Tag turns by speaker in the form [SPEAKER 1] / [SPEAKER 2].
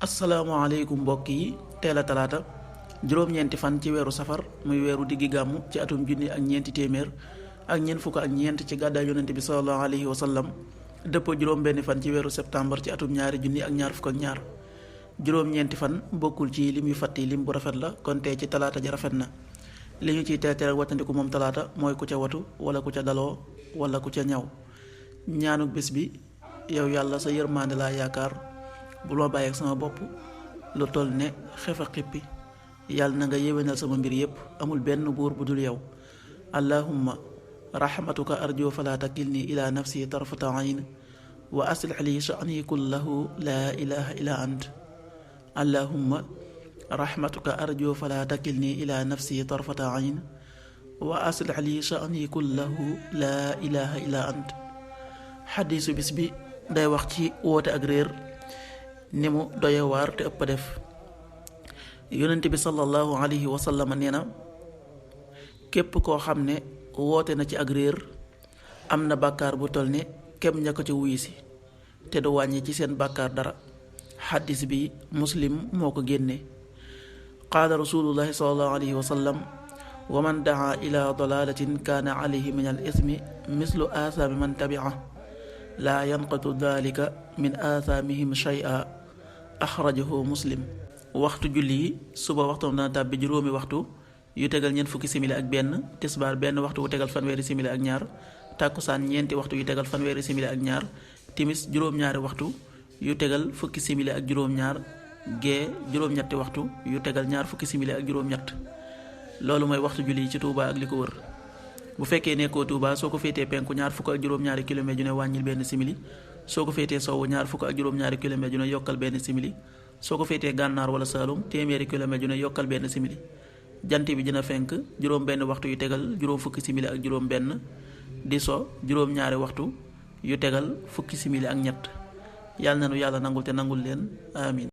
[SPEAKER 1] asalaamaaleykum mbokk yi teel a talaata juróom-ñeenti fan ci weeru safar muy weeru diggi gàmmu ci atum junni ak ñeenti téeméer ak ñeent fukk ak ñeent ci gàddaay yonent bi sallallahu alayhi wa sallam dëppoo juróom-benni fan ci weeru septembre ci atum ñaari junni ak ñaar fukk ak ñaar juróom-ñeenti fan bokkul ci lim yu fàtti lim bu rafet la kon tey ci talaata ji rafet na li ñu ciy teel wattandiku moom talaata mooy ku ca watu wala ku ca daloo wala ku ca ñaw ñaanu bés bi yow yàlla sa yërmaande laa yaakaar bul ma bàyyi ak sama bopp lu toll ne xef a xippi yàlla na nga yéwénal sama mbir yépp amul benn buur bu dul yow allahumma rahmatuka arju fala takilni ila nafsi tarfata ayn wa aslih li sha'ni kullahu la ilaha illa ant allahumma rahmatuka arju fala takilni ila nafsi tarfata ayn wa aslih li sha'ni kullahu la ilaha illa ant xadiisu bis bi day wax ci woote ak réer ni mu doye waar te ëpp def yonent bi sallallahu alayhi wa sallam nee na képp koo xam ne woote na ci ak réer am na bàkkaar bu toll ne kem ña ko ci wuyu si te du wàññi ci seen bàkkaar dara xaddis bi muslim moo ko génne qaala rasulullahi sallallahu alayhi wa sallam wa man daa ila dalalatin kaana alayhi min al ismi mislu asaami man tabi'a laa yanqatu dalika min asaamihim shay'a axrajahu muslim. waxtu julli yi suba waxtoom dana tàbbi juróomi waxtu yu tegal ñeent fukki simili ak benn, tisbaar benn waxtu wu tegal fanweeri simili ak ñaar, tàkkusaan ñeenti waxtu yu tegal fanweeri simili ak ñaar, timis juróom-ñaari waxtu yu tegal fukki simili ak juróom-ñaar, gee juróom-ñetti waxtu yu tegal ñaar fukki simili ak juróom-ñett. loolu mooy waxtu julli yi ci Touba ak li ko wër. bu fekkee nekkoo Touba soo ko féetee penku ñaar fukk ak juróom-ñaari kilomètre ju ne wàññil benn simili, soo ko féetee sowwu ñaar fukk ak juróom-ñaari kilomètre ju ne yokkal benn simili, soo ko féetee gànnaar wala Saalum téeméeri kilomètre ju ne yokkal benn simili. jant bi dina fenk juróom benn waxtu yu tegal juróom fukki simili ak juróom benn, di so juróom-ñaari waxtu yu tegal fukki simili ak ñett. yàlla na nu yàlla nangul te nangul leen amin